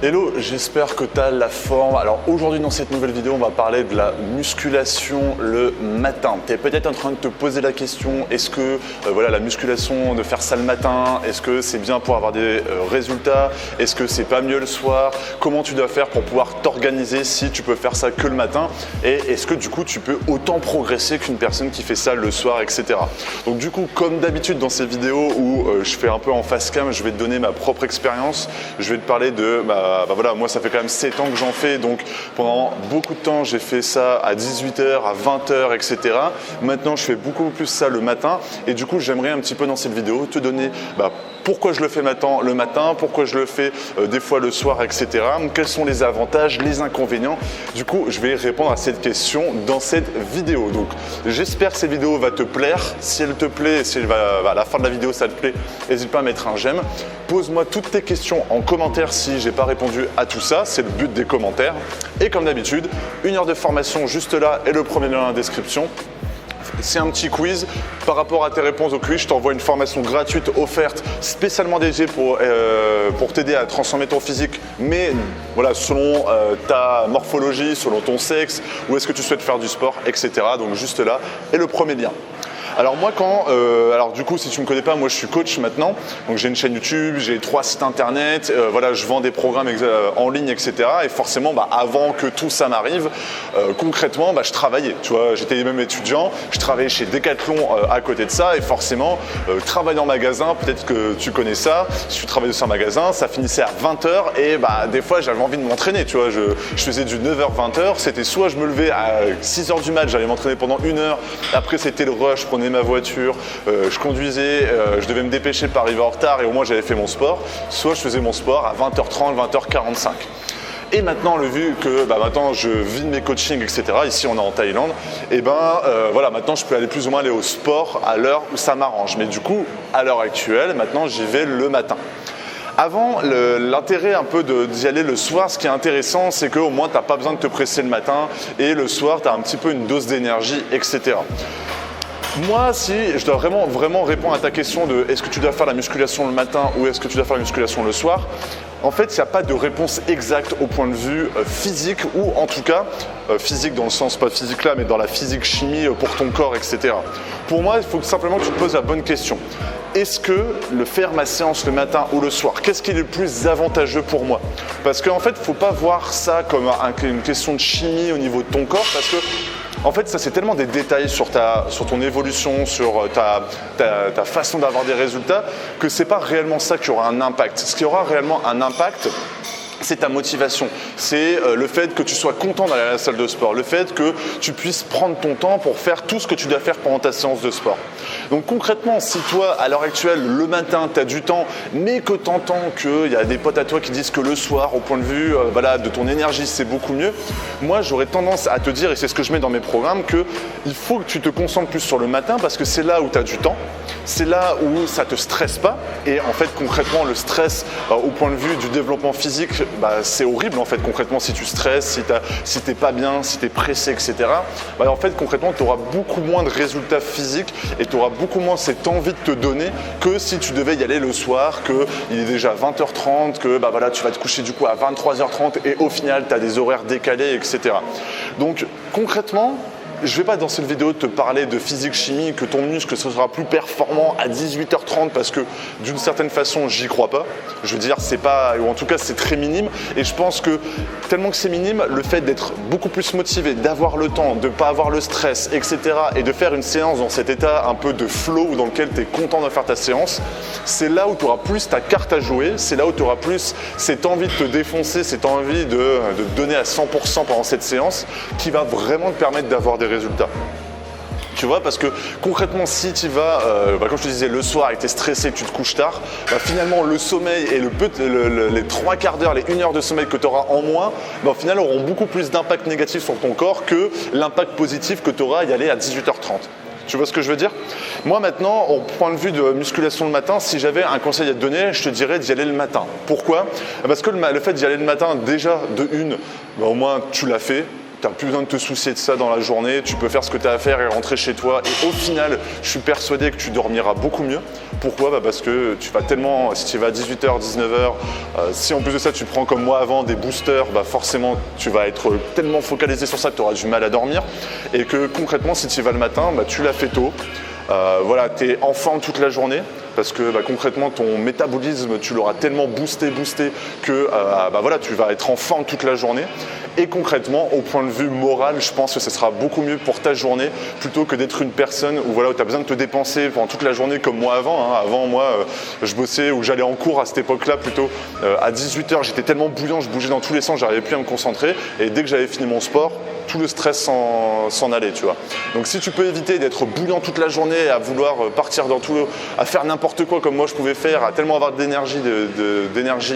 Hello, j'espère que tu as la forme. Alors aujourd'hui dans cette nouvelle vidéo, on va parler de la musculation le matin. Tu es peut-être en train de te poser la question, est-ce que la musculation, de faire ça le matin, est-ce que c'est bien pour avoir des résultats? Est-ce que c'est pas mieux le soir? Comment tu dois faire pour pouvoir t'organiser si tu peux faire ça que le matin? Et est-ce que du coup tu peux autant progresser qu'une personne qui fait ça le soir, etc. Donc du coup, comme d'habitude dans ces vidéos où je fais un peu en face cam, je vais te donner ma propre expérience. Je vais te parler de moi ça fait quand même 7 ans que j'en fais, donc pendant beaucoup de temps j'ai fait ça à 18h, à 20h, etc. Maintenant je fais beaucoup plus ça le matin et du coup j'aimerais un petit peu dans cette vidéo te donner pourquoi je le fais maintenant le matin, pourquoi je le fais des fois le soir, etc. Quels sont les avantages, les inconvénients. Du coup je vais répondre à cette question dans cette vidéo. Donc j'espère que cette vidéo va te plaire. Si elle te plaît, si à la fin de la vidéo ça te plaît, n'hésite pas à mettre un j'aime. Pose-moi toutes tes questions en commentaire si j'ai pas répondu à tout ça, c'est le but des commentaires. Et comme d'habitude, 1 heure de formation juste là et le premier lien dans la description. C'est un petit quiz. Par rapport à tes réponses au quiz, je t'envoie une formation gratuite offerte spécialement dédiée pour t'aider à transformer ton physique, mais voilà, selon ta morphologie, selon ton sexe, où est-ce que tu souhaites faire du sport, etc. Donc juste là et le premier lien. Alors moi du coup si tu ne me connais pas, moi je suis coach maintenant, donc j'ai une chaîne YouTube, j'ai 3 sites internet, je vends des programmes en ligne, etc. Et forcément avant que tout ça m'arrive, concrètement je travaillais, tu vois, j'étais même étudiant, je travaillais chez Decathlon à côté de ça et forcément travailler en magasin, peut-être que tu connais ça, si tu travailles aussi en magasin, ça finissait à 20h et des fois j'avais envie de m'entraîner, tu vois, je faisais du 9h-20h, c'était soit je me levais à 6h du mat, j'allais m'entraîner pendant 1 heure, après c'était le rush, je prenais ma voiture, je conduisais, je devais me dépêcher pour arriver en retard et au moins j'avais fait mon sport, soit je faisais mon sport à 20h30, 20h45. Et maintenant, vu que maintenant je vis de mes coachings, etc., ici on est en Thaïlande, et maintenant je peux plus ou moins aller au sport à l'heure où ça m'arrange. Mais du coup, à l'heure actuelle, maintenant j'y vais le matin. Avant, l'intérêt un peu d'y aller le soir, ce qui est intéressant, c'est qu'au moins tu n'as pas besoin de te presser le matin et le soir tu as un petit peu une dose d'énergie, etc. Moi, si je dois vraiment répondre à ta question de est-ce que tu dois faire la musculation le matin ou est-ce que tu dois faire la musculation le soir, en fait, il n'y a pas de réponse exacte au point de vue physique ou en tout cas physique dans le sens pas physique là, mais dans la physique chimie pour ton corps, etc. Pour moi, il faut simplement que tu te poses la bonne question. Est-ce que faire ma séance le matin ou le soir, qu'est-ce qui est le plus avantageux pour moi? Parce qu'en fait, il ne faut pas voir ça comme une question de chimie au niveau de ton corps parce que en fait, ça c'est tellement des détails sur ton évolution, sur ta façon d'avoir des résultats que c'est pas réellement ça qui aura un impact. Ce qui aura réellement un impact, c'est ta motivation, c'est le fait que tu sois content d'aller à la salle de sport, le fait que tu puisses prendre ton temps pour faire tout ce que tu dois faire pendant ta séance de sport. Donc concrètement, si toi, à l'heure actuelle, le matin, tu as du temps, mais que tu entends qu'il y a des potes à toi qui disent que le soir, au point de vue de ton énergie, c'est beaucoup mieux, moi j'aurais tendance à te dire, et c'est ce que je mets dans mes programmes, qu'il faut que tu te concentres plus sur le matin parce que c'est là où tu as du temps, c'est là où ça ne te stresse pas. Et en fait, concrètement, le stress au point de vue du développement physique, c'est horrible en fait concrètement si tu stresses, si t'es pas bien, si tu es pressé, etc. En fait concrètement tu auras beaucoup moins de résultats physiques et tu auras beaucoup moins cette envie de te donner que si tu devais y aller le soir, qu'il est déjà 20h30, que tu vas te coucher du coup à 23h30 et au final tu as des horaires décalés, etc. Donc concrètement, je ne vais pas dans cette vidéo te parler de physique-chimie, que ton muscle ce sera plus performant à 18h30 parce que d'une certaine façon, j'y crois pas. Je veux dire, c'est pas, ou en tout cas, c'est très minime. Et je pense que tellement que c'est minime, le fait d'être beaucoup plus motivé, d'avoir le temps, de ne pas avoir le stress, etc. et de faire une séance dans cet état un peu de flow dans lequel tu es content de faire ta séance, c'est là où tu auras plus ta carte à jouer, c'est là où tu auras plus cette envie de te défoncer, cette envie de te donner à 100% pendant cette séance qui va vraiment te permettre d'avoir des résultats. Tu vois, parce que concrètement, si tu vas, comme je te disais, le soir et que tu es stressé, que tu te couches tard, finalement, le sommeil et les 3 quarts d'heure, les 1 heure de sommeil que tu auras en moins, au final, auront beaucoup plus d'impact négatif sur ton corps que l'impact positif que tu auras à y aller à 18h30. Tu vois ce que je veux dire? Moi maintenant, au point de vue de musculation le matin, si j'avais un conseil à te donner, je te dirais d'y aller le matin. Pourquoi? Parce que le fait d'y aller le matin, déjà de une, au moins tu l'as fait. tu n'as plus besoin de te soucier de ça dans la journée, tu peux faire ce que tu as à faire et rentrer chez toi. Et au final, je suis persuadé que tu dormiras beaucoup mieux. Pourquoi? Parce que tu vas tellement, si tu vas à 18h, 19h, si en plus de ça tu prends comme moi avant des boosters, forcément tu vas être tellement focalisé sur ça que tu auras du mal à dormir. Et que concrètement, si tu y vas le matin, tu l'as fait tôt. Voilà, tu es en forme toute la journée parce que concrètement ton métabolisme tu l'auras tellement boosté que voilà, tu vas être en forme toute la journée. Et concrètement, au point de vue moral, je pense que ce sera beaucoup mieux pour ta journée plutôt que d'être une personne où tu as besoin de te dépenser pendant toute la journée comme moi avant. Avant, moi, je bossais ou j'allais en cours à cette époque-là plutôt à 18h. J'étais tellement bouillant, je bougeais dans tous les sens, j'arrivais plus à me concentrer. Et dès que j'avais fini mon sport, tout le stress s'en allait, tu vois. Donc si tu peux éviter d'être bouillant toute la journée, à vouloir partir dans tout, à faire n'importe quoi comme moi je pouvais faire, à tellement avoir d'énergie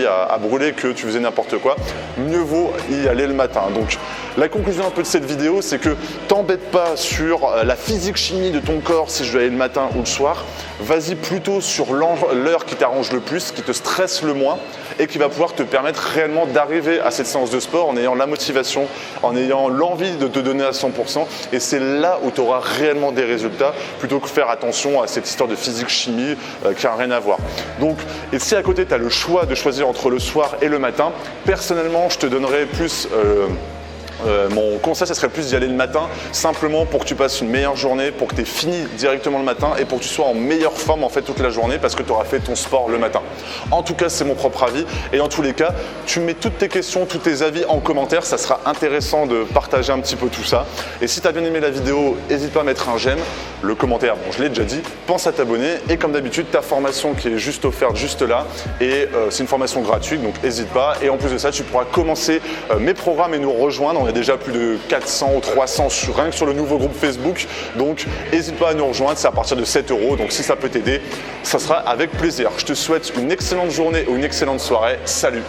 à brûler que tu faisais n'importe quoi, mieux vaut y aller le matin. Donc la conclusion un peu de cette vidéo, c'est que t'embête pas sur la physique-chimie de ton corps si je dois aller le matin ou le soir. Vas-y plutôt sur l'heure qui t'arrange le plus, qui te stresse le moins et qui va pouvoir te permettre réellement d'arriver à cette séance de sport en ayant la motivation, en ayant l'envie de te donner à 100%. Et c'est là où tu auras réellement des résultats plutôt que faire attention à cette histoire de physique-chimie qui n'a rien à voir. Donc, et si à côté tu as le choix de choisir entre le soir et le matin, personnellement je te donnerais plus mon conseil, ça serait plus d'y aller le matin, simplement pour que tu passes une meilleure journée, pour que tu aies fini directement le matin et pour que tu sois en meilleure forme en fait toute la journée parce que tu auras fait ton sport le matin. En tout cas, c'est mon propre avis et en tous les cas, tu mets toutes tes questions, tous tes avis en commentaire, ça sera intéressant de partager un petit peu tout ça. Et si tu as bien aimé la vidéo, n'hésite pas à mettre un j'aime, le commentaire, bon je l'ai déjà dit, pense à t'abonner et comme d'habitude, ta formation qui est juste offerte juste là et c'est une formation gratuite donc n'hésite pas et en plus de ça, tu pourras commencer mes programmes et nous rejoindre. On est déjà plus de 400 ou 300 rien que sur le nouveau groupe Facebook. Donc, n'hésite pas à nous rejoindre. C'est à partir de 7 €. Donc, si ça peut t'aider, ça sera avec plaisir. Je te souhaite une excellente journée ou une excellente soirée. Salut!